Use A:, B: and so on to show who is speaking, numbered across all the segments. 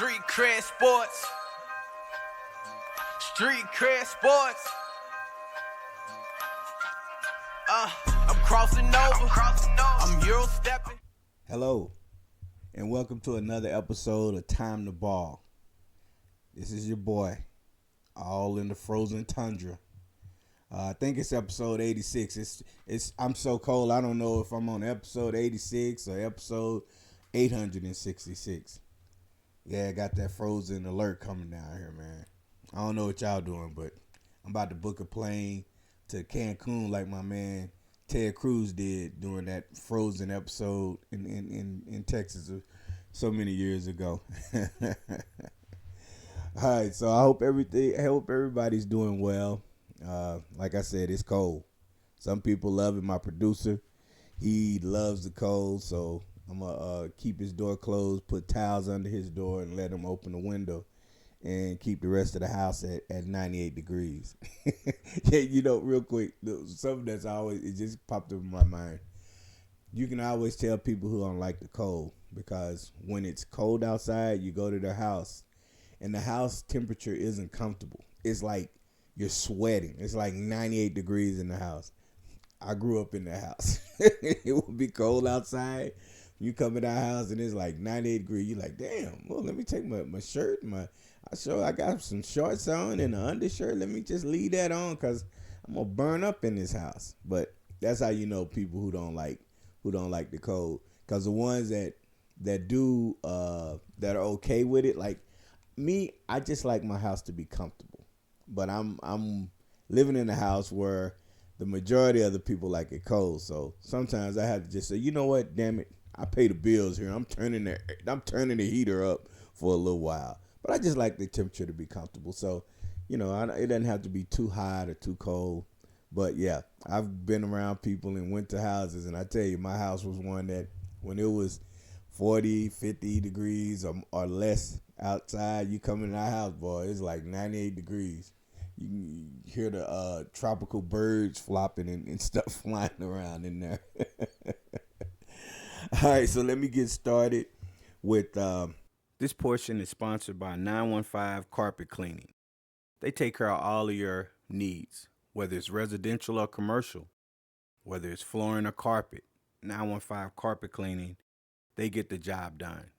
A: Street cred sports. Street cred sports. I'm crossing over. I'm Euro stepping.
B: Hello, and welcome to another episode of Time to Ball. This is your boy, all in the frozen tundra. I think it's episode 86. I'm so cold, I don't know if I'm on episode 86 or episode 866. Yeah, I got that frozen alert coming down here, man. I don't know what y'all doing, but I'm about to book a plane to Cancun like my man Ted Cruz did during that Frozen episode in Texas so many years ago. All right, so I hope everybody's doing well. Like I said, it's cold. Some people love it. My producer, he loves the cold, so I'm gonna keep his door closed, put towels under his door, and let him open the window, and keep the rest of the house at 98 degrees. Yeah, real quick, something that's it just popped up in my mind. You can always tell people who don't like the cold because when it's cold outside, you go to their house, and the house temperature isn't comfortable. It's like you're sweating. It's like 98 degrees in the house. I grew up in the house. It would be cold outside. You come in our house and it's like 98 degrees. You're like, damn, well, let me take my shirt, I got some shorts on and an undershirt. Let me just leave that on because I'm gonna burn up in this house. But that's how you know people who don't like the cold. Because the ones that are okay with it, like me, I just like my house to be comfortable. But I'm living in a house where the majority of the people like it cold. So sometimes I have to just say, you know what, damn it, I pay the bills here. I'm turning the heater up for a little while. But I just like the temperature to be comfortable. So, it doesn't have to be too hot or too cold. But, yeah, I've been around people and went to houses. And I tell you, my house was one that when it was 40, 50 degrees or less outside, you come in our house, boy, it's like 98 degrees. You can hear the tropical birds flopping and stuff flying around in there. All right, so let me get started with this portion is sponsored by 915 Carpet Cleaning. They take care of all of your needs, whether it's residential or commercial, whether it's flooring or carpet. 915 Carpet Cleaning, they get the job done.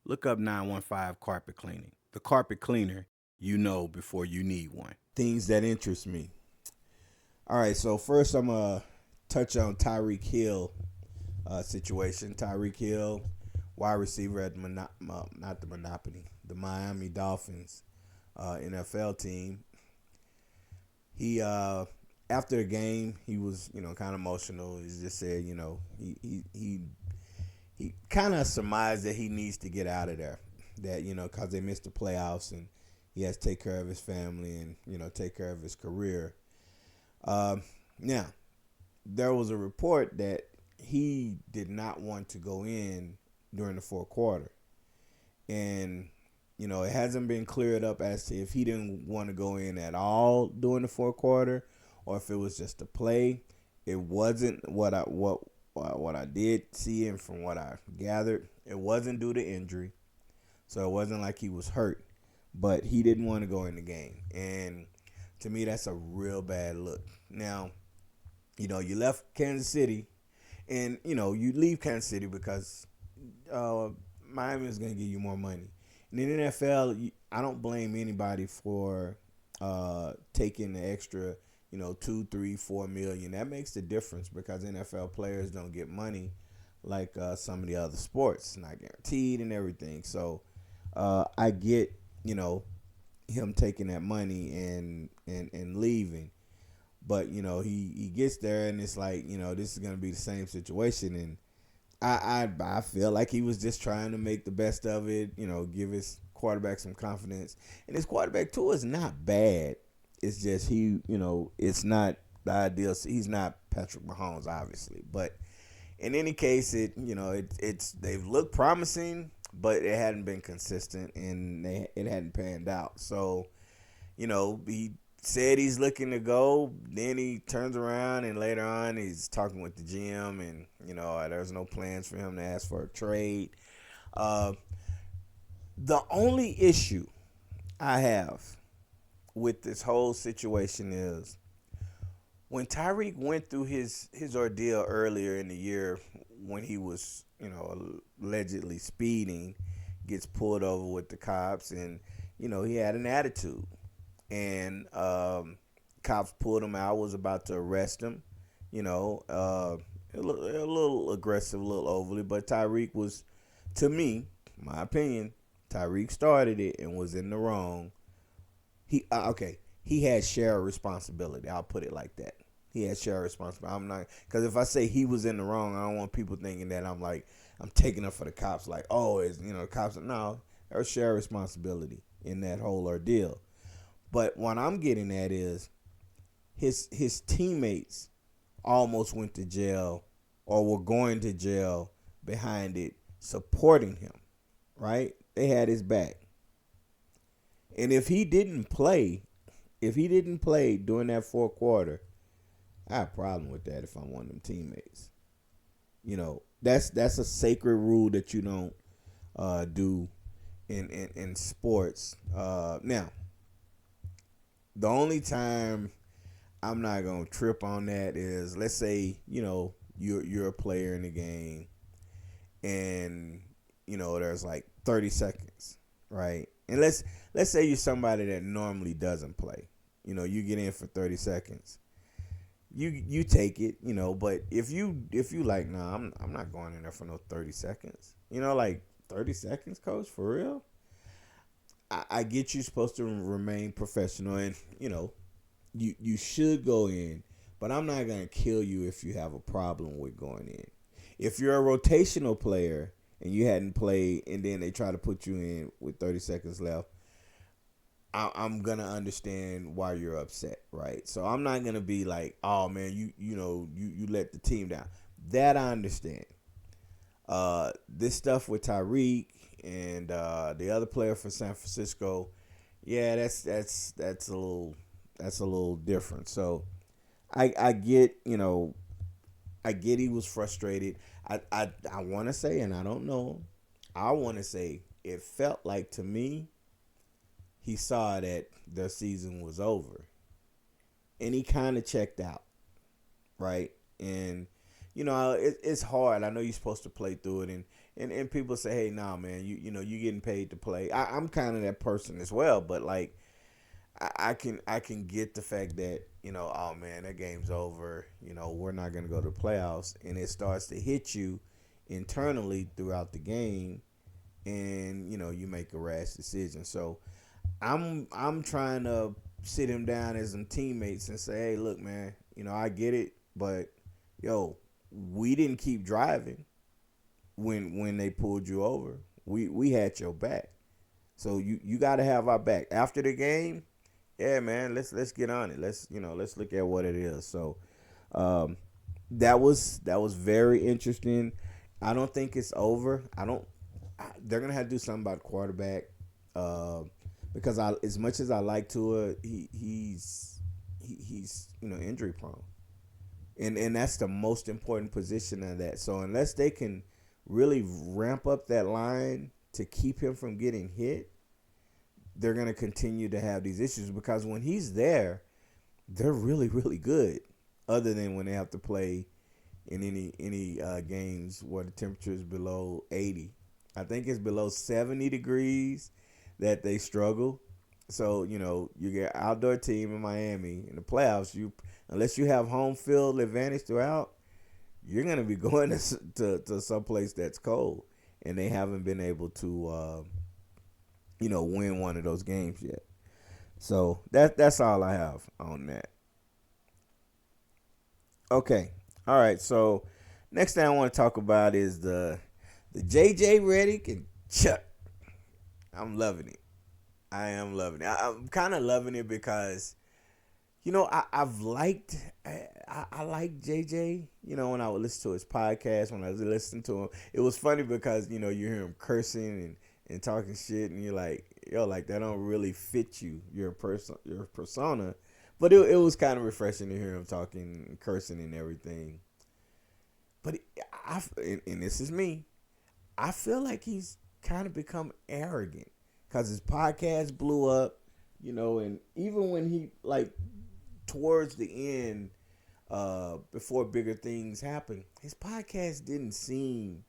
B: Look up 915 Carpet Cleaning. The carpet cleaner you know before you need one. Things that interest me. All right, so first I'm going to touch on Tyreek Hill situation. Tyreek Hill, wide receiver at the Miami Dolphins NFL team. He after the game, he was kind of emotional. He just said he kind of surmised that he needs to get out of there. That because they missed the playoffs and he has to take care of his family and take care of his career. Now, there was a report that he did not want to go in during the fourth quarter. And, it hasn't been cleared up as to if he didn't want to go in at all during the fourth quarter or if it was just a play. It wasn't what I did see and from what I gathered, it wasn't due to injury. So it wasn't like he was hurt, but he didn't want to go in the game. And to me, that's a real bad look. Now, you left Kansas City. And, you leave Kansas City because Miami is going to give you more money. And in the NFL, I don't blame anybody for taking the extra, $2, $3, $4 million. That makes the difference because NFL players don't get money like some of the other sports. It's not guaranteed and everything. So I get, him taking that money and leaving. But, he gets there and it's like, this is going to be the same situation. And I feel like he was just trying to make the best of it, give his quarterback some confidence. And his quarterback, too, is not bad. It's just it's not the ideal. He's not Patrick Mahomes, obviously. But in any case, they've looked promising, but it hadn't been consistent and it hadn't panned out. So, he said he's looking to go, then he turns around and later on he's talking with the GM and there's no plans for him to ask for a trade. The only issue I have with this whole situation is when Tyreek went through his ordeal earlier in the year when he was, allegedly speeding, gets pulled over with the cops, and he had an attitude, and cops pulled him out, was about to arrest him, a little aggressive, a little overly, but Tyreek was, to me, my opinion, Tyreek started it and was in the wrong. He had share responsibility. I'll put it like that. He had share responsibility. I'm not, because if I say he was in the wrong, I don't want people thinking that I'm taking up for the cops. Like, oh, it's cops. No, there's share responsibility in that whole ordeal. But what I'm getting at is his teammates almost went to jail or were going to jail behind it, supporting him. Right? They had his back. And if he didn't play during that fourth quarter, I have a problem with that if I'm one of them teammates. That's a sacred rule that you don't do in sports. Now, the only time I'm not gonna trip on that is, let's say, you're a player in the game and there's like 30 seconds, right? And let's say you're somebody that normally doesn't play. You get in for 30 seconds. You take it, but if you like, nah, I'm not going in there for no 30 seconds. Like 30 seconds, coach, for real? I get you're supposed to remain professional, and you should go in, but I'm not gonna kill you if you have a problem with going in. If you're a rotational player and you hadn't played, and then they try to put you in with 30 seconds left, I'm gonna understand why you're upset, right? So I'm not gonna be like, oh man, you let the team down. That I understand. This stuff with Tyreek and the other player for San Francisco, yeah, that's a little different. So I get he was frustrated. I want to say, and I don't know, I want to say it felt like to me he saw that their season was over, and he kind of checked out, right? And it's hard. I know you're supposed to play through it, and people say, hey, nah, man, you getting paid to play. I'm kind of that person as well, but like I can get the fact that oh man, that game's over. We're not gonna go to the playoffs, and it starts to hit you internally throughout the game, and you make a rash decision. So I'm trying to sit him down as some teammates and say, hey, look, man, I get it, but we didn't keep driving when they pulled you over. We had your back, so you got to have our back after the game. Yeah, man, let's get on it. Let's look at what it is. So that was very interesting. I don't think it's over. They're gonna have to do something about quarterback. Because as much as I like Tua, he's injury prone, and that's the most important position of that. So unless they can really ramp up that line to keep him from getting hit, they're gonna continue to have these issues. Because when he's there, they're really, really good. Other than when they have to play in any games where the temperature is below 80, I think it's below 70 degrees. That they struggle. So, you get an outdoor team in Miami in the playoffs. Unless you have home field advantage throughout, you're going to be going to some place that's cold. And they haven't been able to, win one of those games yet. So that's all I have on that. Okay. All right. So next thing I want to talk about is the JJ Redick and Chuck. I'm loving it. I am loving it. I'm kind of loving it because, I've liked I like JJ. When I would listen to his podcast, when I was listening to him, it was funny because you hear him cursing and talking shit, and you're like, like that don't really fit you, your persona. But it was kind of refreshing to hear him talking, and cursing, and everything. But and this is me. I feel like he's kind of become arrogant. because his podcast blew up, and even when he towards the end, before bigger things happened, his podcast didn't seem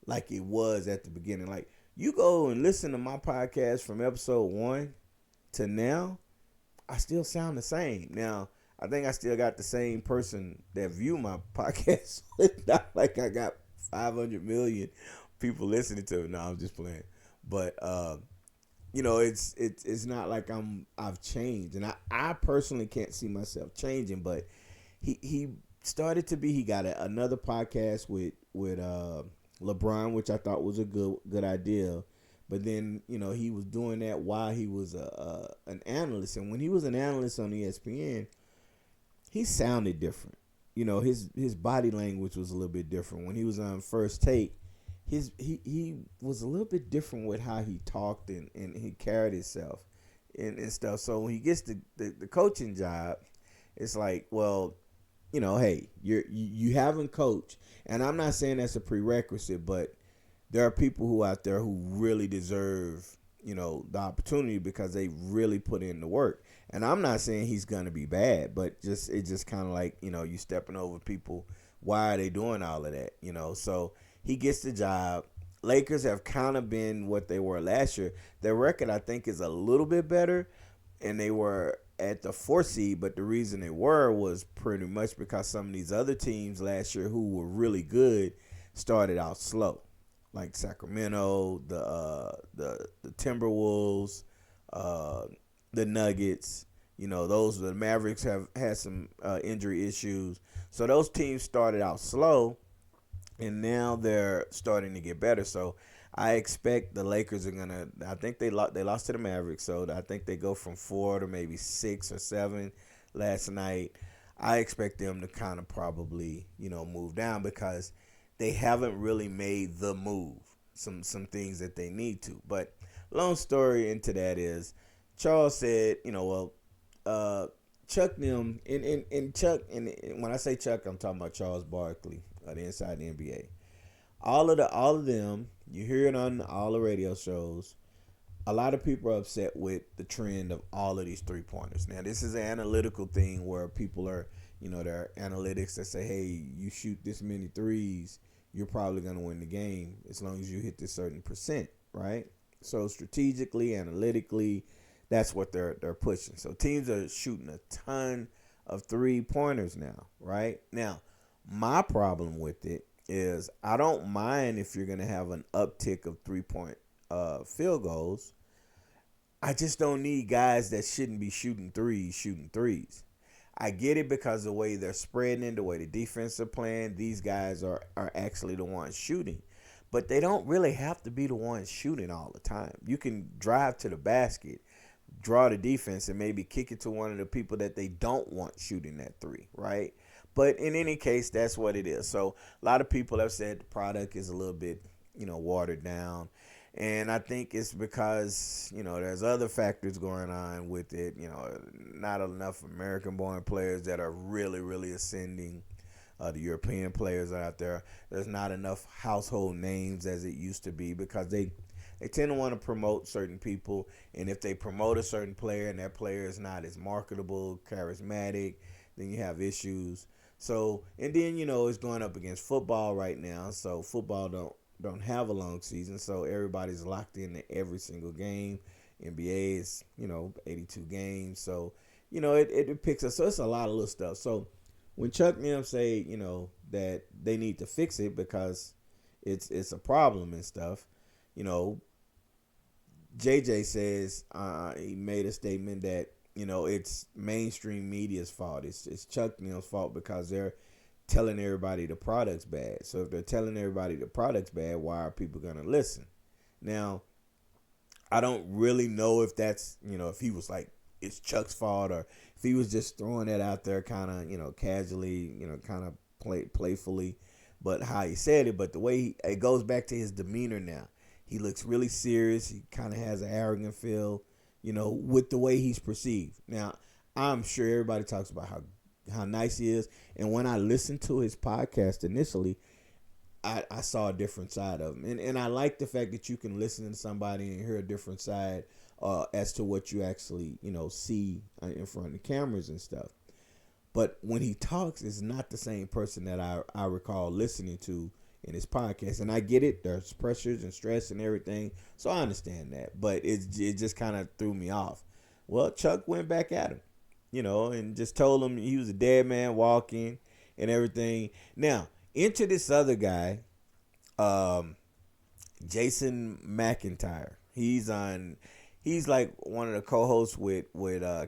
B: like it was at the beginning. Like, you go and listen to my podcast from episode 1 to now, I still sound the same. Now, I think I still got the same person that view my podcast. It's not like I got 500 million people listening to it. No, I'm just playing. But it's not like I've changed, and I personally can't see myself changing. But he started to be. He got another podcast with LeBron, which I thought was a good idea. But then, he was doing that while he was an analyst. And when he was an analyst on ESPN, he sounded different. His body language was a little bit different. When he was on First Take, he was a little bit different with how he talked and he carried himself and stuff. So when he gets the coaching job, it's like, well, hey, you haven't coached. And I'm not saying that's a prerequisite, but there are people who out there who really deserve, the opportunity because they really put in the work. And I'm not saying he's going to be bad, but it's just kind of like, you stepping over people. Why are they doing all of that? So he gets the job. Lakers have kind of been what they were last year. Their record, I think, is a little bit better, and they were at the 4th seed, but the reason they were was pretty much because some of these other teams last year who were really good started out slow. Like Sacramento, the Timberwolves, the Nuggets, the Mavericks have had some injury issues. So those teams started out slow, and now they're starting to get better. So I expect the Lakers are gonna. I think they lost to the Mavericks, so I think they go from 4 to maybe 6 or 7 last night. I expect them to kind of probably move down because they haven't really made the move. Some things that they need to. But long story into that is, Charles said, Chuck them and Chuck, and when I say Chuck, I'm talking about Charles Barkley, the Inside the NBA. All of them, you hear it on all the radio shows. A lot of people are upset with the trend of all of these 3-pointers. Now, this is an analytical thing where people are, there are analytics that say, hey, you shoot this many threes, you're probably going to win the game as long as you hit this certain percent, right? So strategically, analytically, that's what they're pushing. So teams are shooting a ton of 3-pointers now, right? Now, my problem with it is I don't mind if you're going to have an uptick of 3-point field goals. I just don't need guys that shouldn't be shooting threes. I get it because the way they're spreading it, the way the defense are playing, these guys are actually the ones shooting. But they don't really have to be the ones shooting all the time. You can drive to the basket, draw the defense, and maybe kick it to one of the people that they don't want shooting that 3, right? But in any case, that's what it is. So a lot of people have said the product is a little bit, watered down. And I think it's because, there's other factors going on with it. Not enough American-born players that are really, really ascending. The European players are out there. There's not enough household names as it used to be because they tend to want to promote certain people. And if they promote a certain player and that player is not as marketable, charismatic, then you have issues. So, and then, it's going up against football right now. So football don't have a long season, so everybody's locked into every single game. NBA is 82 games, so it picks up. So it's a lot of little stuff. So when Chuck and them say that they need to fix it because it's a problem and stuff, JJ says he made a statement that it's mainstream media's fault. It's Chuck and them's fault because they're telling everybody the product's bad. So if they're telling everybody the product's bad, why are people going to listen? Now, I don't really know if that's, if he was like, it's Chuck's fault, or if he was just throwing that out there kind of, casually, kind of playfully, but how he said it. But the way it goes back to his demeanor now. He looks really serious. He kind of has an arrogant feel, with the way he's perceived. Now, I'm sure everybody talks about how nice he is. And when I listened to his podcast initially, I saw a different side of him, and I like the fact that you can listen to somebody and hear a different side as to what you actually see in front of the cameras and stuff. But when he talks, it's not the same person that I recall listening to in his podcast. And I get it. There's pressures and stress and everything. So I understand that. But it just kind of threw me off. Well, Chuck went back at him, and just told him he was a dead man walking and everything. Now, into this other guy, Jason McIntyre. He's like one of the co-hosts with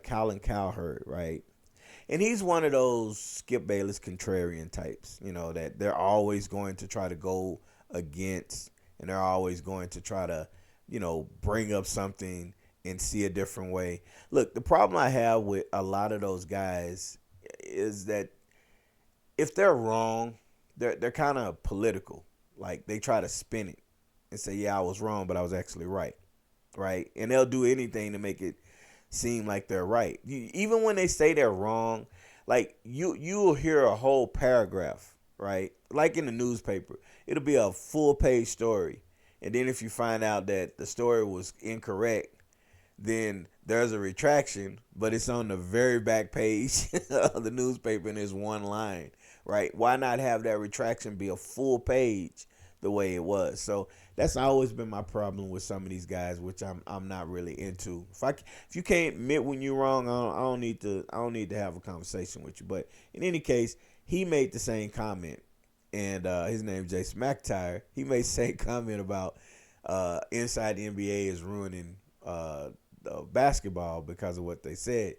B: Colin Cowherd, right? And he's one of those Skip Bayless contrarian types, that they're always going to try to go against, and they're always going to try to, bring up something and see a different way. Look, the problem I have with a lot of those guys is that if they're wrong, they're kind of political. Like, they try to spin it and say, yeah, I was wrong, but I was actually right, right? And they'll do anything to make it seem like they're right. Even when they say they're wrong, like you'll hear a whole paragraph, right? Like in the newspaper, it'll be a full page story, and then if you find out that the story was incorrect, then there's a retraction, but it's on the very back page of the newspaper and it's one line, right? Why not have that retraction be a full page the way it was? So that's always been my problem with some of these guys, which I'm not really into. If you can't admit when you're wrong, I don't need to have a conversation with you. But in any case, he made the same comment, and his name is Jason McIntyre. He made the same comment about inside the NBA is ruining basketball because of what they said.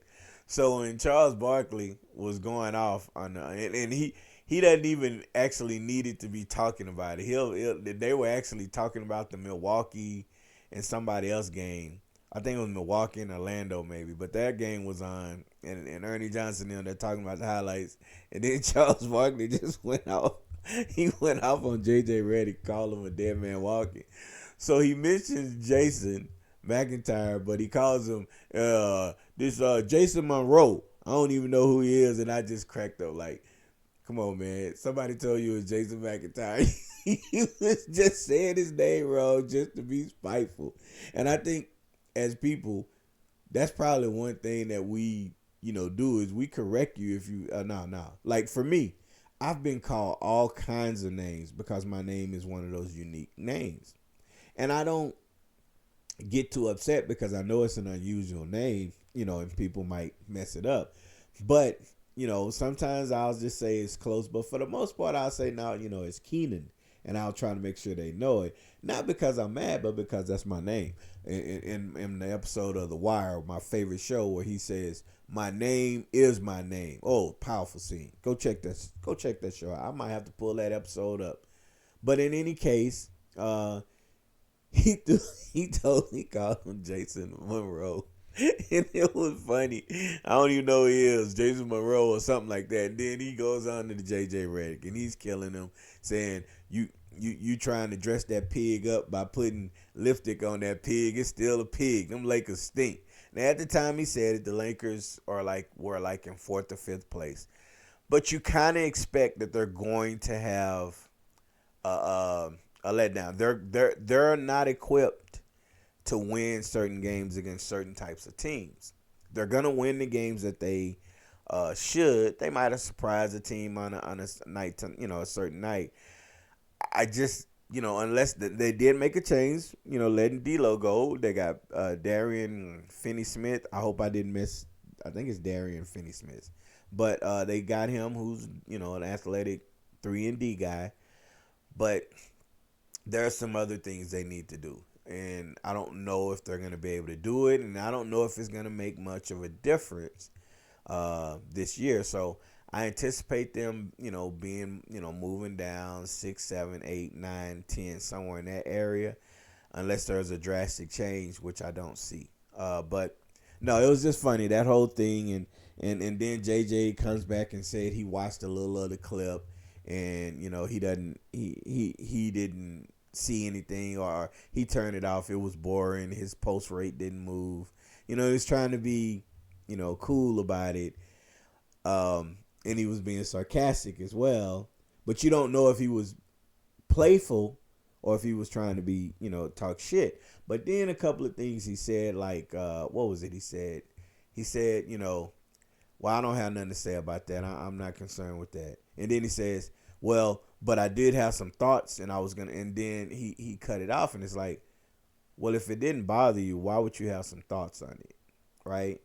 B: So when Charles Barkley was going off on and he doesn't even actually needed to be talking about it. They were actually talking about the Milwaukee and somebody else game. I think it was Milwaukee and Orlando maybe, but that game was on, and Ernie Johnson and them, they're talking about the highlights, and then Charles Barkley just went off. He went off on J.J. Redick, called him a dead man walking. So he mentions Jason McIntyre, but he calls him Jason Monroe. I don't even know who he is, and I just cracked up like, come on, man. Somebody told you it was Jason McIntyre. He was just saying his name wrong just to be spiteful. And I think as people, that's probably one thing that we, do is we correct you if you, no. Like for me, I've been called all kinds of names because my name is one of those unique names. And I don't get too upset because I know it's an unusual name, and people might mess it up. But sometimes I'll just say it's close, but for the most part, I'll say now, it's Keenan, and I'll try to make sure they know it. Not because I'm mad, but because that's my name. In the episode of The Wire, my favorite show, where he says, "My name is my name." Oh, powerful scene. Go check that show out. I might have to pull that episode up. But in any case, he totally called him Jason Monroe. And it was funny. I don't even know who he is, Jason Monroe or something like that. And then he goes on to the J.J. Redick, and he's killing him, saying, you trying to dress that pig up by putting lipstick on that pig. It's still a pig. Them Lakers stink. Now, at the time he said it, the Lakers were like in 4th or 5th place. But you kind of expect that they're going to have a letdown. They're not equipped to win certain games against certain types of teams. They're gonna win the games that they should. They might have surprised a team on a night, a certain night. I just, unless they did make a change, letting D'Lo go. They got Darian Finney-Smith. I hope I didn't miss. I think it's Darian Finney-Smith, but they got him, who's an athletic 3-and-D guy. But there are some other things they need to do. And I don't know if they're going to be able to do it. And I don't know if it's going to make much of a difference this year. So I anticipate them, being, moving down 6, 7, 8, 9, 10, somewhere in that area. Unless there's a drastic change, which I don't see. But no, it was just funny, that whole thing. And then JJ comes back and said he watched a little of the clip. And, he didn't see anything, or he turned it off. It was boring. His post rate didn't move. He was trying to be, cool about it. And he was being sarcastic as well. But you don't know if he was playful or if he was trying to be, talk shit. But then a couple of things he said, like, what was it he said? He said, well, I don't have nothing to say about that. I'm not concerned with that. And then he says, well, but I did have some thoughts and I was going to, and then he cut it off and it's like, well, if it didn't bother you, why would you have some thoughts on it? Right?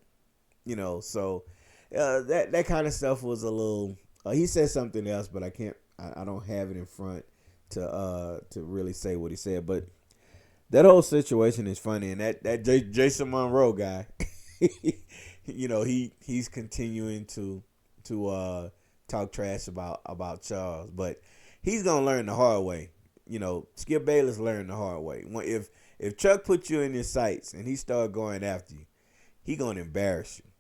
B: So that kind of stuff was a little, he said something else, but I don't have it in front to really say what he said. But that whole situation is funny. And that Jason Monroe guy, he's continuing to talk trash about Charles, but he's gonna learn the hard way. Skip Bayless learned the hard way. If Chuck put you in his sights and he started going after you, he gonna embarrass you.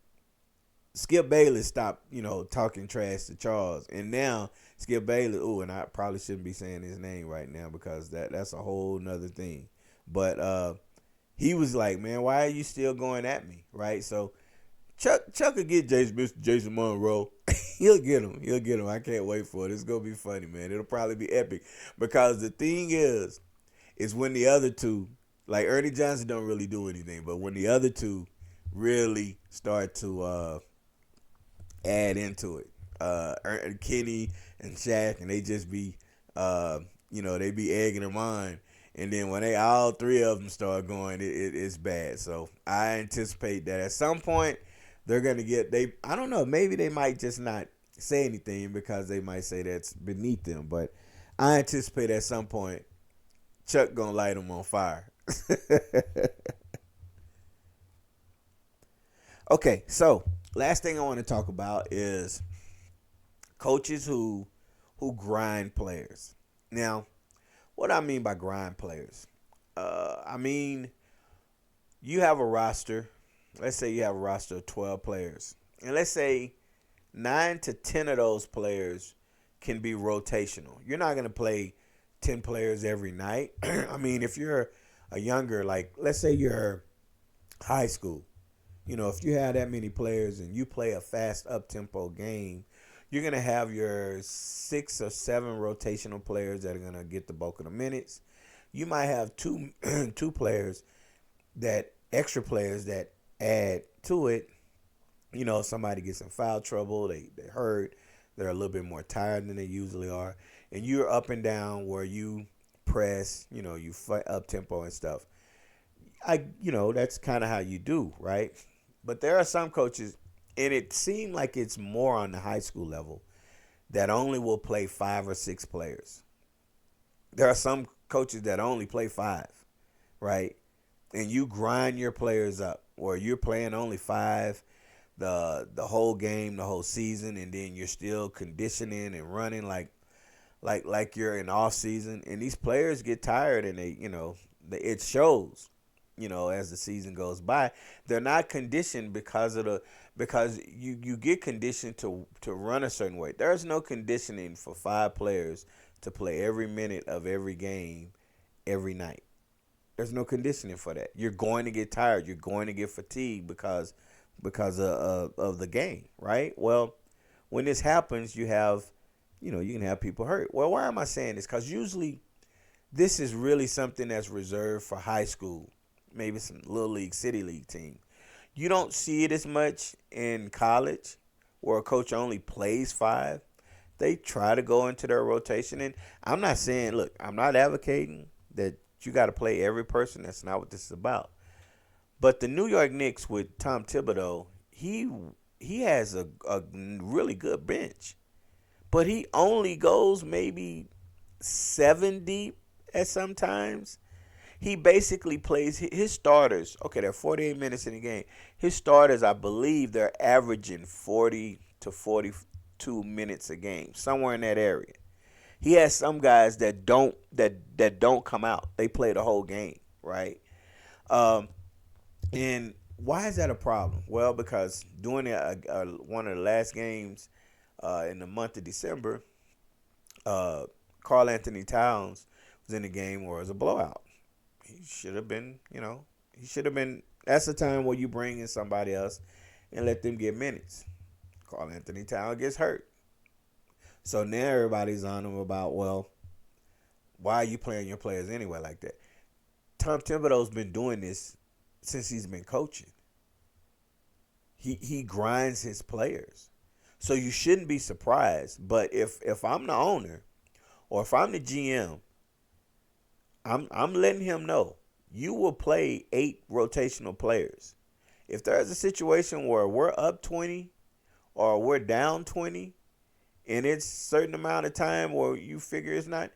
B: Skip Bayless stopped, talking trash to Charles, and now Skip Bayless. And I probably shouldn't be saying his name right now because that's a whole nother thing. But he was like, man, why are you still going at me, right? So Chuck will get Mr. Jason Monroe. He'll get him. I can't wait for it. It's gonna be funny, man. It'll probably be epic because the thing is when the other two, like Ernie Johnson, don't really do anything, but when the other two really start to add into it, Kenny and Shaq, and they just be, they be egging them on. And then when all three of them start going, it's bad. So I anticipate that at some point they're going to get, I don't know, maybe they might just not say anything because they might say that's beneath them. But I anticipate at some point Chuck going to light them on fire. Okay, so last thing I want to talk about is coaches who grind players. Now, what I mean by grind players, I mean you have a roster. Let's say you have a roster of 12 players, and let's say 9 to 10 of those players can be rotational. You're not going to play 10 players every night. I mean, if you're a younger, like let's say you're high school, if you have that many players and you play a fast up-tempo game, you're going to have your 6 or 7 rotational players that are going to get the bulk of the minutes. You might have two players extra players that add to it. If somebody gets in foul trouble, they hurt, they're a little bit more tired than they usually are. And you're up and down where you press, you fight up-tempo and stuff. That's kind of how you do, right? But there are some coaches, and it seemed like it's more on the high school level, that only will play 5 or 6 players. There are some coaches that only play 5, right? And you grind your players up, or you're playing only 5 the whole game, the whole season, and then you're still conditioning and running like you're in off season. And these players get tired, and it shows. As the season goes by, they're not conditioned because you get conditioned to run a certain way. There's no conditioning for 5 players to play every minute of every game every night. There's no conditioning for that. You're going to get tired. You're going to get fatigued because of the game, right? Well, when this happens, you can have people hurt. Well, why am I saying this? Because usually this is really something that's reserved for high school. Maybe some little league, city league team. You don't see it as much in college where a coach only plays 5. They try to go into their rotation. And I'm not saying, look, I'm not advocating that you got to play every person. That's not what this is about. But the New York Knicks with Tom Thibodeau, he has a really good bench. But he only goes maybe 7 deep at some times. He basically plays his starters. Okay, they're 48 minutes in the game. His starters, I believe, they're averaging 40 to 42 minutes a game, somewhere in that area. He has some guys that don't come out. They play the whole game, right? And why is that a problem? Well, because during one of the last games in the month of December, Karl Anthony Towns was in the game where it was a blowout. He should have been, that's the time where you bring in somebody else and let them get minutes. Karl Anthony Towns gets hurt. So now everybody's on him about, well, Why are you playing your players anyway like that? Tom Thibodeau's been doing this since he's been coaching. He grinds his players. So you shouldn't be surprised. But if I'm the owner or if I'm the GM, I'm letting him know you will play 8 rotational players. If there's a situation where we're up 20 or we're down 20 and it's a certain amount of time where you figure it's not,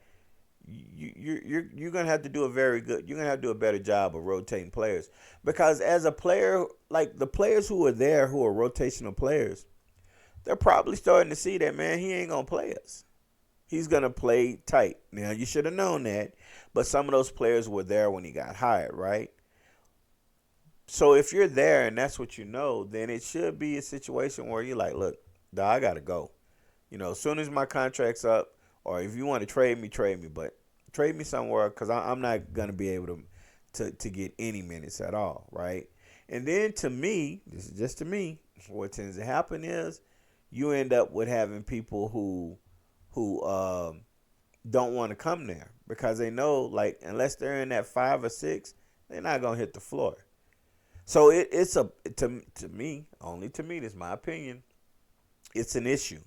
B: you're gonna have to do you're gonna have to do a better job of rotating players. Because as a player, like the players who are there who are rotational players, they're probably starting to see that, man, he ain't gonna play us. He's gonna play tight. Now you should have known that, but some of those players were there when he got hired, right? So if you're there and that's what you know, then it should be a situation where you're like, look, dawg, I gotta go. As soon as my contract's up, or if you want to trade me, but trade me somewhere because I'm not going to be able to get any minutes at all, right? And then to me, this is just to me, what tends to happen is you end up with having people who don't want to come there because they know, like, unless they're in that 5 or 6, they're not going to hit the floor. So to me, only to me, this is my opinion, it's an issue.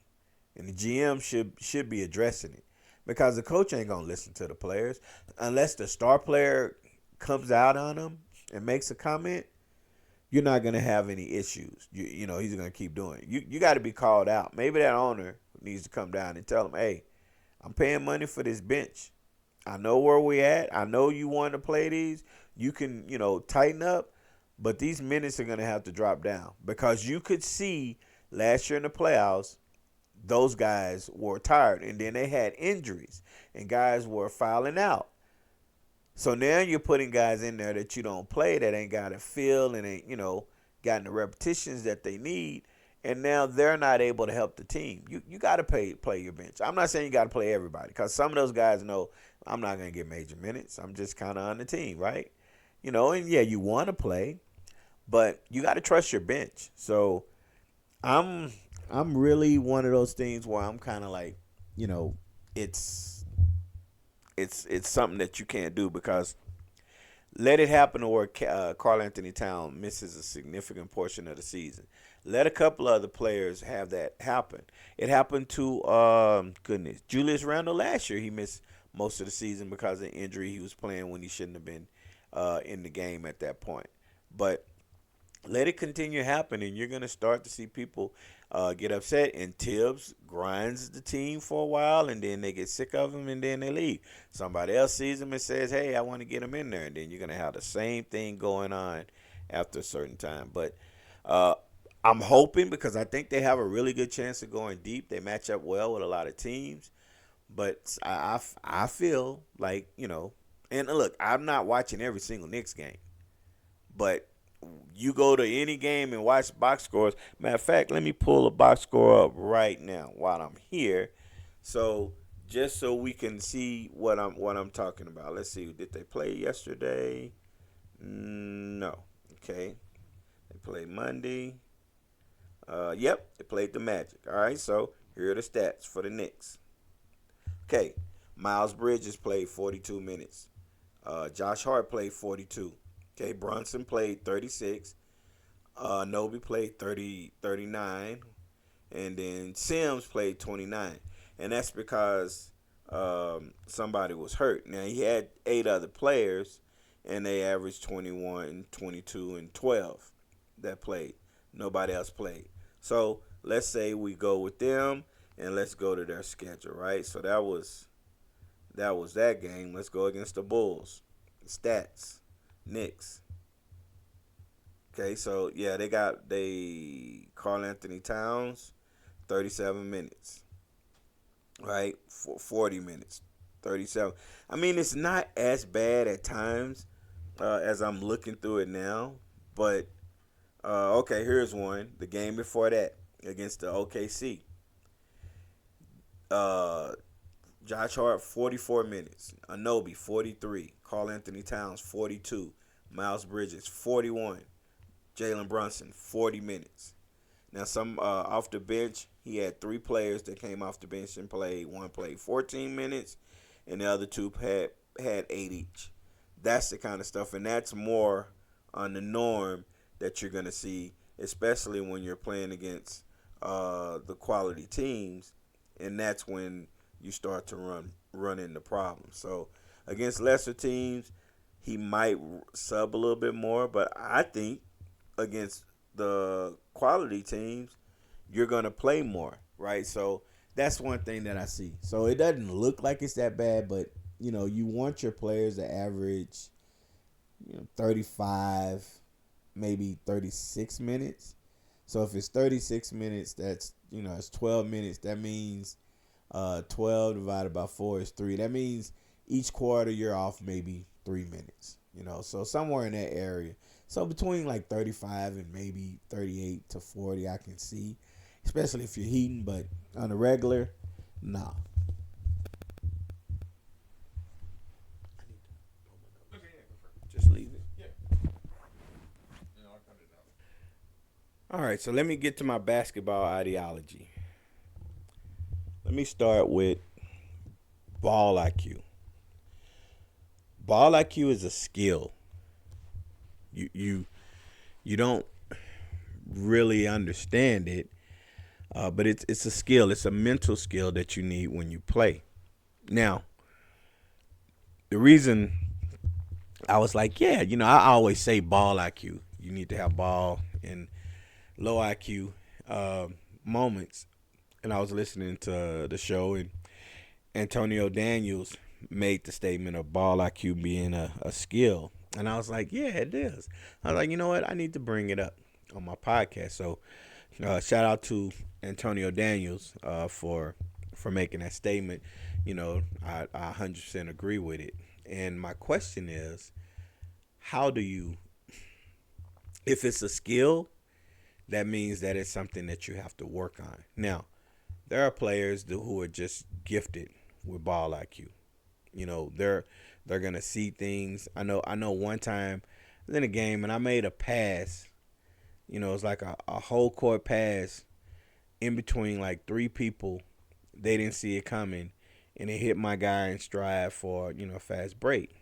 B: And the GM should be addressing it because the coach ain't going to listen to the players unless the star player comes out on them and makes a comment. You're not going to have any issues. He's going to keep doing it. You got to be called out. Maybe that owner needs to come down and tell him, hey, I'm paying money for this bench. I know where we at. I know you want to play these. You can, tighten up. But these minutes are going to have to drop down because you could see last year in the playoffs, those guys were tired, and then they had injuries, and guys were fouling out. So now you're putting guys in there that you don't play, that ain't got a feel and ain't, gotten the repetitions that they need, and now they're not able to help the team. You got to play your bench. I'm not saying you got to play everybody because some of those guys know I'm not going to get major minutes. I'm just kind of on the team, right? And yeah, you want to play, but you got to trust your bench. So I'm really one of those things where I'm kind of like, it's something that you can't do because let it happen to where Karl Anthony Towns misses a significant portion of the season. Let a couple other players have that happen. It happened to Julius Randle last year. He missed most of the season because of injury. He was playing when he shouldn't have been in the game at that point. But let it continue happening. You're going to start to see people get upset, and Tibbs grinds the team for a while, and then they get sick of him, and then they leave. Somebody else sees him and says, hey, I want to get him in there, and then you're going to have the same thing going on after a certain time. But I'm hoping because I think they have a really good chance of going deep. They match up well with a lot of teams. But I feel like, and look, I'm not watching every single Knicks game, but you go to any game and watch box scores. Matter of fact, let me pull a box score up right now while I'm here, so just so we can see what I'm talking about. Let's see. Did they play yesterday? No. Okay. They played Monday. Yep, they played the Magic. All right. So here are the stats for the Knicks. Okay. Miles Bridges played 42 minutes. Josh Hart played 42. Okay, Brunson played 36. Noby played 39. And then Sims played 29. And that's because somebody was hurt. Now, he had 8 other players, and they averaged 21, 22, and 12 that played. Nobody else played. So let's say we go with them, and let's go to their schedule, right? So that was that game. Let's go against the Bulls. Stats. Knicks. Okay, so yeah, Karl Anthony Towns, 37 minutes. Right? 40 minutes. 37. I mean, it's not as bad at times as I'm looking through it now. But, okay, here's one. The game before that against the OKC. Josh Hart, 44 minutes. Anobi, 43. Karl Anthony Towns, 42. Miles Bridges, 41. Jalen Brunson, 40 minutes. Now, some off the bench, he had 3 players that came off the bench and played. One played 14 minutes, and the other two had 8 each. That's the kind of stuff, and that's more on the norm that you're gonna see, especially when you're playing against the quality teams, and that's when you start to run into problems. So against lesser teams, he might sub a little bit more, but I think against the quality teams, you're gonna play more, right? So that's one thing that I see. So it doesn't look like it's that bad, but you want your players to average, 35, maybe 36 minutes. So if it's 36 minutes, that's it's 12 minutes. That means 12 divided by 4 is 3. That means each quarter you're off maybe 3 minutes. So somewhere in that area. So between like 35 and maybe 38 to 40, I can see, especially if you're heating. But on a regular, nah. Just leave it. All right, so let me get to my basketball ideology. Let me start with ball IQ. Ball IQ is a skill. You don't really understand it, but it's a skill. It's a mental skill that you need when you play. Now, the reason I was like, I always say ball IQ. You need to have ball and low IQ moments. And I was listening to the show, and Antonio Daniels made the statement of ball IQ being a skill. And I was like, yeah, it is. I was like, you know what? I need to bring it up on my podcast. So shout out to Antonio Daniels for making that statement. I 100% agree with it. And my question is, how do you, if it's a skill, that means that it's something that you have to work on. Now, there are players who are just gifted with ball IQ. They're gonna see things. I know one time I was in a game and I made a pass. It's like a whole court pass in between like 3 people. They didn't see it coming, and it hit my guy in stride for a fast break.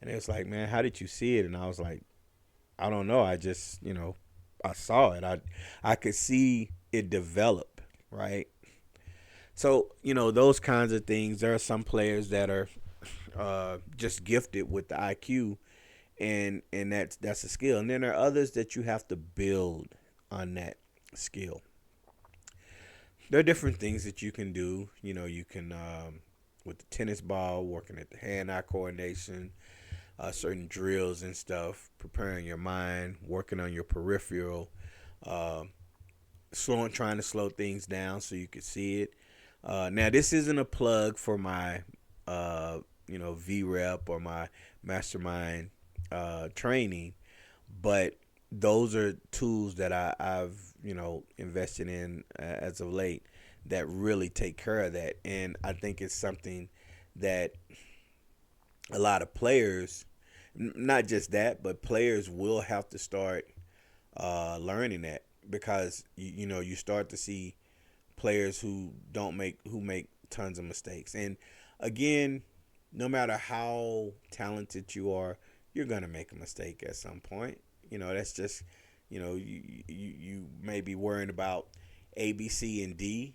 B: And it was like, man, how did you see it? And I was like, I don't know. I just I saw it. I could see it develop, right? So, those kinds of things. There are some players that are just gifted with the IQ, and that's a skill. And then there are others that you have to build on that skill. There are different things that you can do. You can with the tennis ball, working at the hand-eye coordination, certain drills and stuff, preparing your mind, working on your peripheral, trying to slow things down so you can see it. Now, this isn't a plug for my, VREP or my mastermind training, but those are tools that I've invested in as of late that really take care of that. And I think it's something that a lot of players, not just that, but players will have to start learning that, because you start to see players who make tons of mistakes. And again, no matter how talented you are, you're gonna make a mistake at some point. That's just you may be worrying about A, B, C, and D,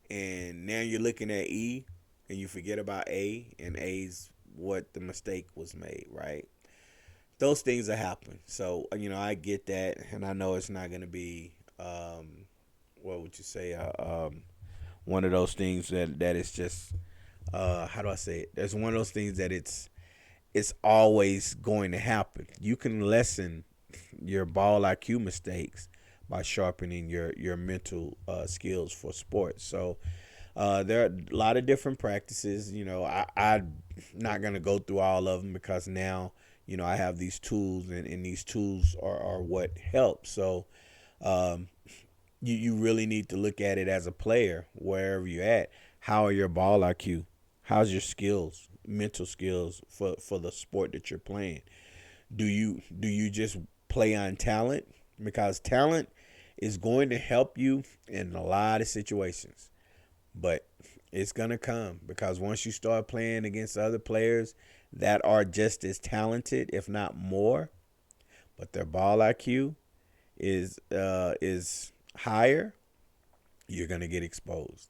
B: and now you're looking at E, and you forget about A, and A's what the mistake was made, right? Those things are happening. So, I get that, and I know it's not going to be, what would you say, one of those things that it's just, how do I say it? There's one of those things that it's always going to happen. You can lessen your ball IQ mistakes by sharpening your mental skills for sports. So there are a lot of different practices. I'm not going to go through all of them, because now, I have these tools, and these tools are what help. So you really need to look at it as a player, wherever you're at. How are your ball IQ? How's your skills, mental skills for the sport that you're playing? Do you just play on talent? Because talent is going to help you in a lot of situations. But It's going to come because once you start playing against other players that are just as talented, if not more, but their ball IQ is higher, you're going to get exposed.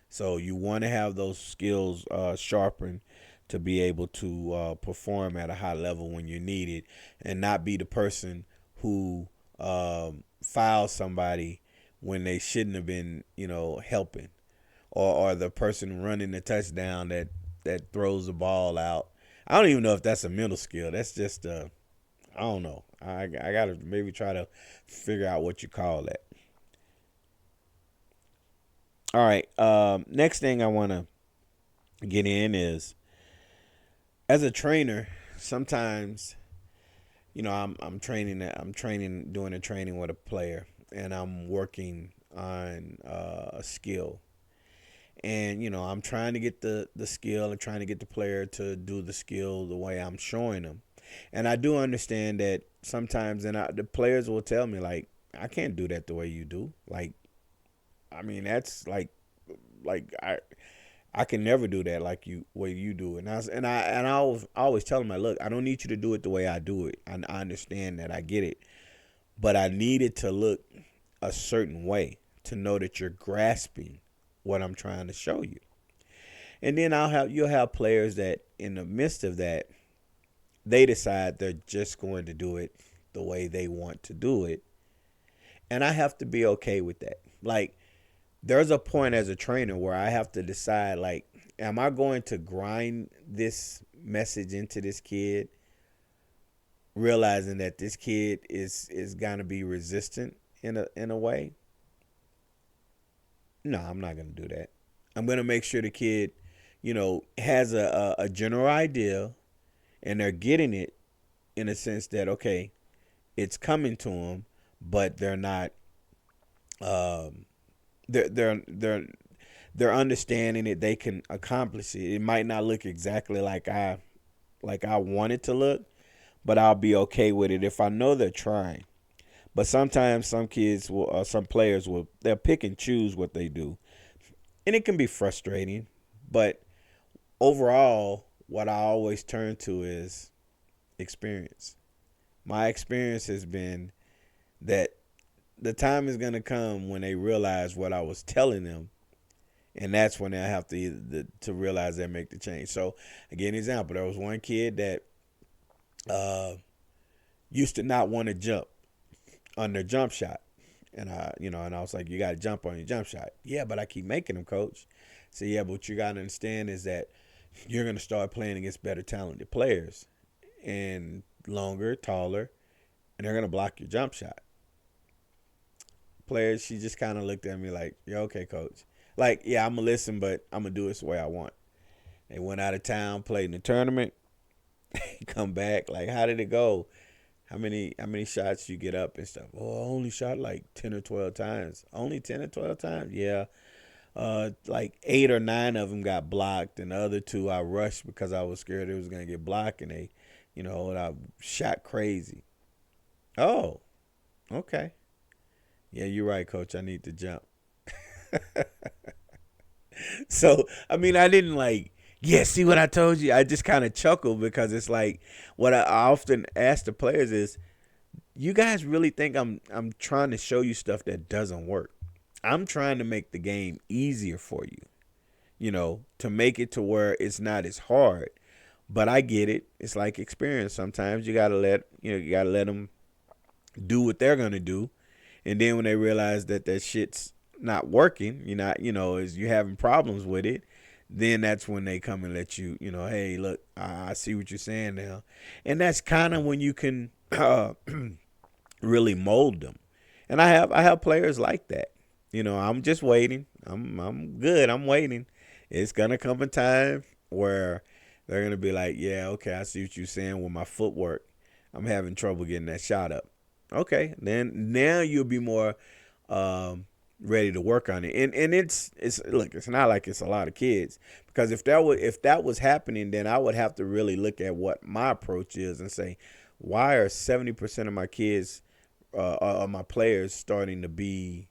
B: So you want to have those skills sharpened to be able to perform at a high level when you're needed, and not be the person who fouls somebody when they shouldn't have been, helping, or the person running the touchdown that throws the ball out. I don't even know if that's a mental skill. That's just I don't know. I gotta maybe try to figure out what you call that. All right. Next thing I want to get in is, as a trainer, sometimes, I'm doing a training with a player, and I'm working on a skill, and I'm trying to get the skill and trying to get the player to do the skill the way I'm showing them, and I do understand that sometimes, and the players will tell me, like, I can't do that the way you do. Like, I mean, that's like I can never do that like you way you do it. And I always tell them, like, look, I don't need you to do it the way I do it. I understand that, I get it, but I need it to look a certain way to know that you're grasping what I'm trying to show you. And then you'll have players that in the midst of that, they decide they're just going to do it the way they want to do it, and I have to be okay with that. Like, there's a point as a trainer where I have to decide, like, am I going to grind this message into this kid, realizing that this kid is gonna be resistant in a way? No, I'm not gonna do that. I'm gonna make sure the kid, has a general idea, and they're getting it in a sense that, okay, it's coming to them, but they're not. They're understanding it. They can accomplish it. It might not look exactly like I want it to look, but I'll be okay with it if I know they're trying. But sometimes some players will, they'll pick and choose what they do, and it can be frustrating. But overall, what I always turn to is experience. My experience has been that the time is going to come when they realize what I was telling them, and that's when I have to realize they make the change. So, again, example, there was one kid that used to not want to jump on their jump shot, and I was like, you got to jump on your jump shot. Yeah, but I keep making them, coach. So yeah, but what you got to understand is that you're going to start playing against better talented players, and longer, taller, and they're going to block your jump shot. Players, she just kind of looked at me like, yeah, okay, coach. Like, yeah, I'm going to listen, but I'm going to do it the way I want. They went out of town, played in the tournament, come back, like, how did it go? How many shots you get up and stuff? Oh, I only shot like 10 or 12 times. Only 10 or 12 times? Yeah. Like 8 or 9 of them got blocked, and the other 2 I rushed because I was scared it was going to get blocked, and and I shot crazy. Oh, okay. Yeah, you're right, coach. I need to jump. So, I mean, I didn't like, yeah, see what I told you? I just kind of chuckled because it's like, what I often ask the players is, you guys really think I'm trying to show you stuff that doesn't work? I'm trying to make the game easier for you, to make it to where it's not as hard. But I get it. It's like experience. Sometimes you gotta let them do what they're gonna do, and then when they realize that shit's not working, is you having problems with it, then that's when they come and let you, hey, look, I see what you're saying now, and that's kind of when you can really mold them. And I have players like that. I'm just waiting. I'm good. I'm waiting. It's gonna come a time where they're gonna be like, yeah, okay, I see what you're saying with my footwork. I'm having trouble getting that shot up. Okay, then now you'll be more ready to work on it. And it's look, it's not like it's a lot of kids, because if that was happening, then I would have to really look at what my approach is and say, why are 70% of my kids, my players, starting to be,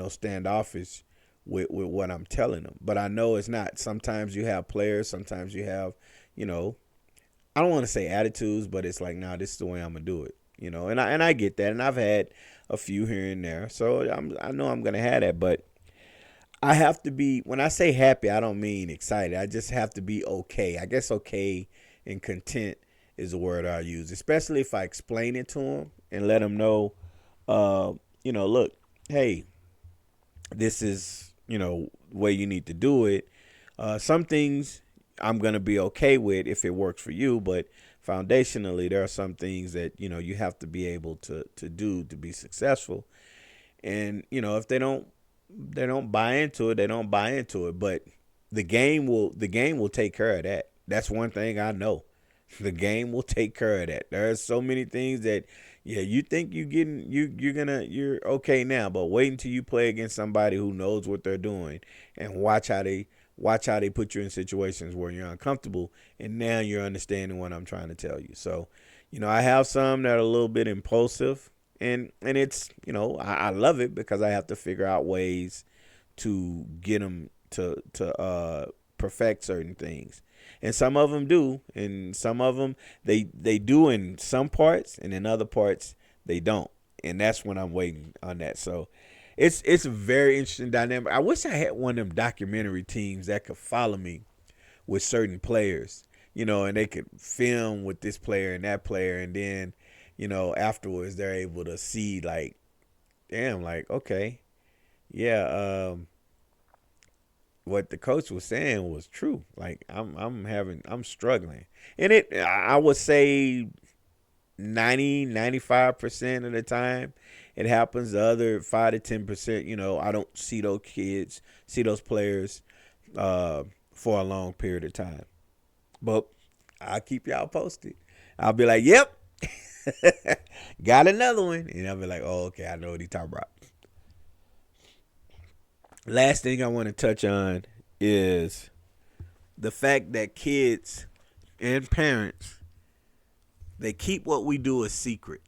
B: standoffish with what I'm telling them. But I know it's not. Sometimes you have players. Sometimes you have, you know, I don't want to say attitudes, but it's like, nah, this is the way I'm gonna do it. You know, and I get that, and I've had a few here and there, so I know I'm gonna have that, but I have to be, when I say happy, I don't mean excited. I just have to be okay. I guess okay and content is the word I use, especially if I explain it to them and let them know, uh, look, hey, this is, the way you need to do it. Some things I'm going to be okay with if it works for you, but foundationally, there are some things that, you have to be able to do to be successful. And, if they don't buy into it, they don't buy into it. But the game will take care of that. That's one thing I know. The game will take care of that. There are so many things that, yeah, you think you're okay now, but wait until you play against somebody who knows what they're doing, and watch how they put you in situations where you're uncomfortable, and now you're understanding what I'm trying to tell you. So, I have some that are a little bit impulsive, and it's, I love it because I have to figure out ways to get them to perfect certain things. And some of them do, and some of them they do in some parts, and in other parts they don't. And that's when I'm waiting on that. So it's a very interesting dynamic. I wish I had one of them documentary teams that could follow me with certain players, and they could film with this player and that player, and then, afterwards they're able to see, like, damn, like, okay, yeah, what the coach was saying was true. Like, I'm struggling. And I would say 95% of the time it happens. The other 5 to 10%, I don't see those players for a long period of time. But I'll keep y'all posted. I'll be like, yep, got another one. And I'll be like, oh, okay, I know what he's talking about. Last thing I want to touch on is the fact that kids and parents, they keep what we do a secret.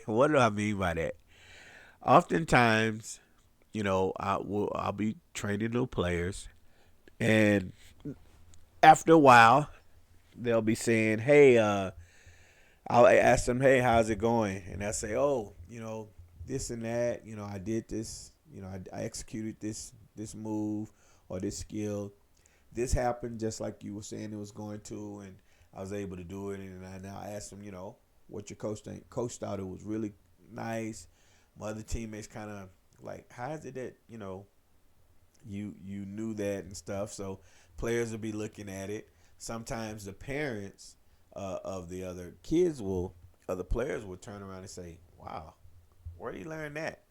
B: What do I mean by that? Oftentimes, I'll be training new players, and after a while, they'll be saying, "Hey, I'll ask them, hey, how's it going?" And I say, "Oh, this and that. I did this. I executed this move or this skill. This happened just like you were saying it was going to, and I was able to do it." And I now ask them, what your coach think. Coach thought it was really nice. My other teammates kind of like, how is it that you knew that and stuff? So players will be looking at it. Sometimes the parents of the other players will turn around and say, "Wow, where did you learn that?"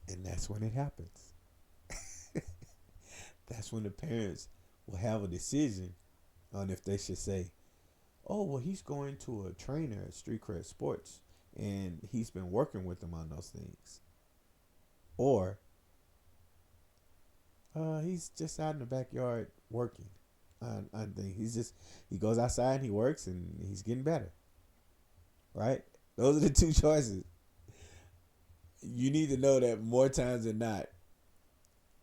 B: And that's when it happens. That's when the parents will have a decision on if they should say, "Oh, well, he's going to a trainer at Street Cred Sports, and he's been working with them on those things," or he's just out in the backyard working on things. He goes outside and he works, and he's getting better. Right? Those are the two choices. You need to know that more times than not,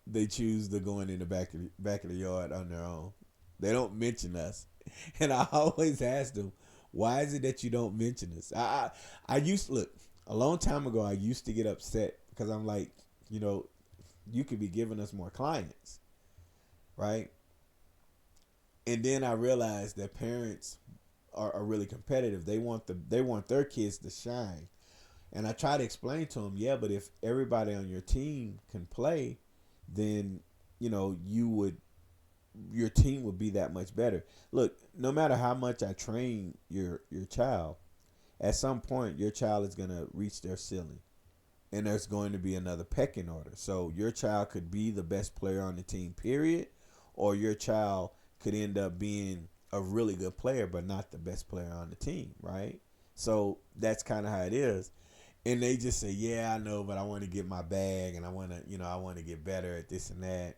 B: they choose to go in the back of the yard on their own. They don't mention us. And I always ask them, why is it that you don't mention us? I used to, look, a long time ago, I used to get upset because I'm like, you could be giving us more clients, right? And then I realized that parents are really competitive. They want their kids to shine. And I try to explain to them, yeah, but if everybody on your team can play, then your team would be that much better. Look, no matter how much I train your child, at some point your child is going to reach their ceiling, and there's going to be another pecking order. So your child could be the best player on the team, period, or your child could end up being a really good player but not the best player on the team, right? So that's kind of how it is. And they just say, "Yeah, I know, but I want to get my bag, and I want to get better at this and that."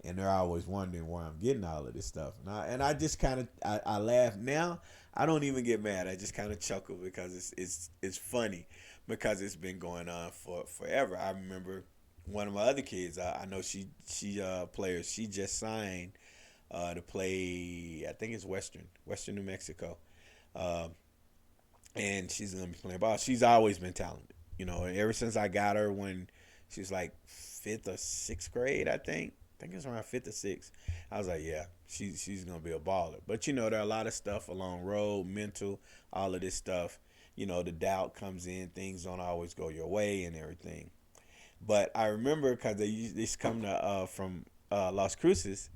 B: And they're always wondering where I'm getting all of this stuff. And I just kind of I laugh now. I don't even get mad. I just kind of chuckle because it's funny, because it's been going on for forever. I remember one of my other kids, I know she players. She just signed to play. I think it's Western New Mexico, um, and she's gonna be playing ball. She's always been talented. Ever since I got her when she was like fifth or sixth grade, I think. I think it's around fifth or sixth. I was like, yeah, she's gonna be a baller. But there are a lot of stuff along road, mental, all of this stuff. The doubt comes in. Things don't always go your way and everything. But I remember because they used to come to from Las Cruces,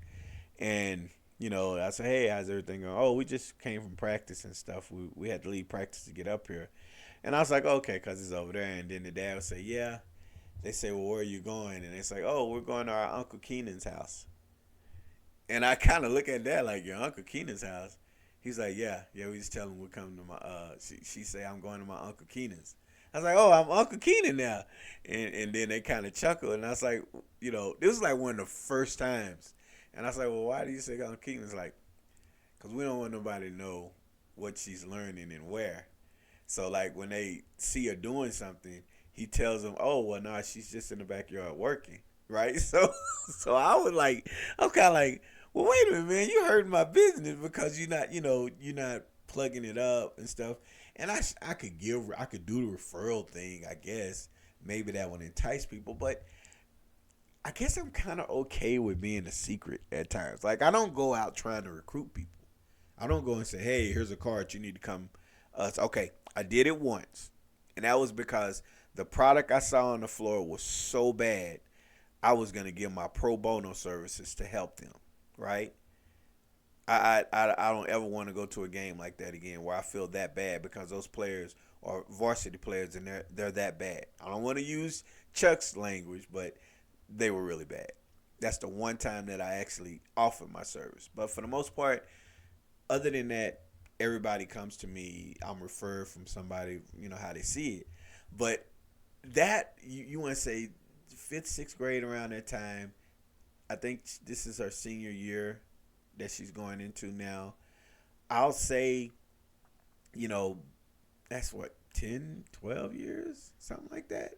B: and I said, hey, how's everything going? Oh, we just came from practice and stuff. We had to leave practice to get up here, and I was like, okay, because it's over there. And then the dad would say, yeah. They say, well, where are you going? And it's like, oh, we're going to our Uncle Keenan's house. And I kind of look at that like, your Uncle Keenan's house? He's like, yeah, we just tell him we're coming to my, she say, I'm going to my Uncle Keenan's. I was like, oh, I'm Uncle Keenan now. And then they kind of chuckled. And I was like, this was like one of the first times. And I was like, well, why do you say Uncle Keenan's? Like, because we don't want nobody to know what she's learning and where. So, like, when they see her doing something, he tells them, oh, well, no, she's just in the backyard working, right? So I'm kind of like, well, wait a minute, man, you hurting my business because you're not plugging it up and stuff. And I could do the referral thing, I guess. Maybe that would entice people, but I guess I'm kind of okay with being a secret at times. Like, I don't go out trying to recruit people. I don't go and say, hey, here's a card, you need to come. Okay, I did it once, and that was because the product I saw on the floor was so bad, I was going to give my pro bono services to help them, right? I don't ever want to go to a game like that again where I feel that bad because those players are varsity players and they're that bad. I don't want to use Chuck's language, but they were really bad. That's the one time that I actually offered my service. But for the most part, other than that, everybody comes to me. I'm referred from somebody, how they see it. But that, you want to say fifth, sixth grade around that time, I think this is her senior year that she's going into now. I'll say, that's what, 10, 12 years? Something like that.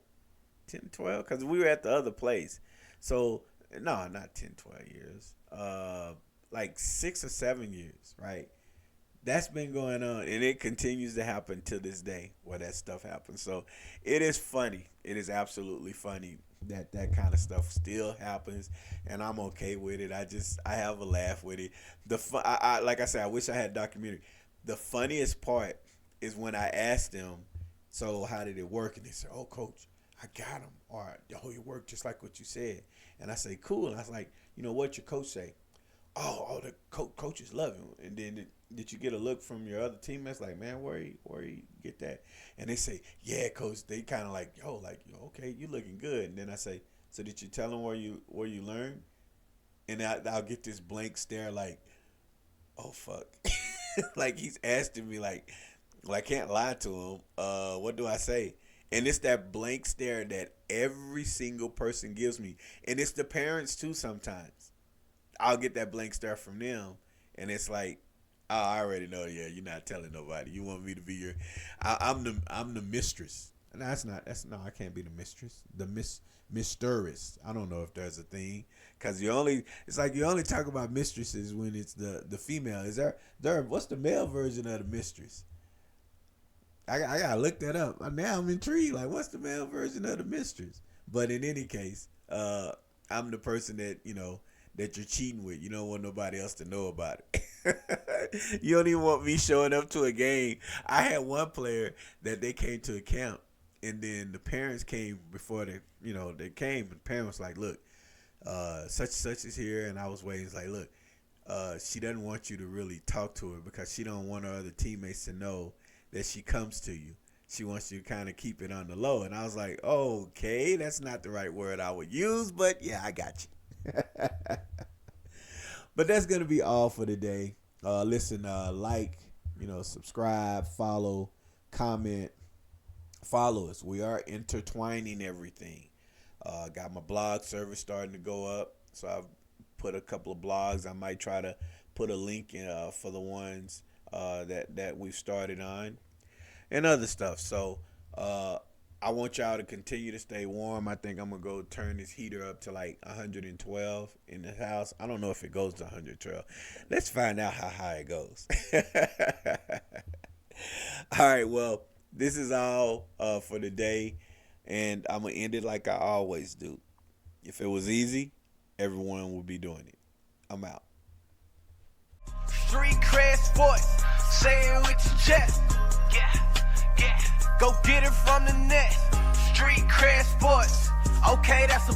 B: 10, 12? Because we were at the other place. So, no, not 10, 12 years. Like 6 or 7 years, right? That's been going on, and it continues to happen to this day where that stuff happens. So it is funny. It is absolutely funny that kind of stuff still happens, and I'm okay with it. I have a laugh with it. Like I said, I wish I had a documentary. The funniest part is when I asked them, so how did it work? And they said, oh, coach, I got him. Or, oh, it worked just like what you said. And I say, cool. And I was like, what your coach say? Oh, the coaches love him. And then did you get a look from your other teammates like, man, where you get that? And they say, yeah, coach. They kind of like, yo, okay, you looking good. And then I say, so did you tell them where you learned? And I'll get this blank stare like, oh, fuck. Like he's asking me like, well, I can't lie to him. What do I say? And it's that blank stare that every single person gives me. And it's the parents too sometimes. I'll get that blank stare from them, and it's like, oh, I already know. Yeah, you're not telling nobody. You want me to be your, I'm the mistress. And that's no, I can't be the mistress. The mistress. I don't know if there's a thing, because it's like you only talk about mistresses when it's the female. Is there what's the male version of the mistress? I gotta look that up. Now I'm intrigued. Like, what's the male version of the mistress? But in any case, I'm the person that that you're cheating with. You don't want nobody else to know about it. You don't even want me showing up to a game. I had one player that they came to a camp, and then the parents came before they came. The parents was like, look, such and such is here, and I was waiting. It's like, look, she doesn't want you to really talk to her because she don't want her other teammates to know that she comes to you. She wants you to kind of keep it on the low. And I was like, okay, that's not the right word I would use, but yeah, I got you. But that's gonna be all for today. Listen, like, subscribe, follow, comment, follow us. We are intertwining everything. Got my blog service starting to go up, so I've put a couple of blogs. I might try to put a link in for the ones that we've started on and other stuff. So I want y'all to continue to stay warm. I think I'm going to go turn this heater up to like 112 in the house. I don't know if it goes to 112. Let's find out how high it goes. All right, well, this is all for the day, and I'm going to end it like I always do. If it was easy, everyone would be doing it. I'm out.
A: Street cred sports, say it with your chest. Yeah, yeah. Go get it from the net. Street cred sports. Okay, that's a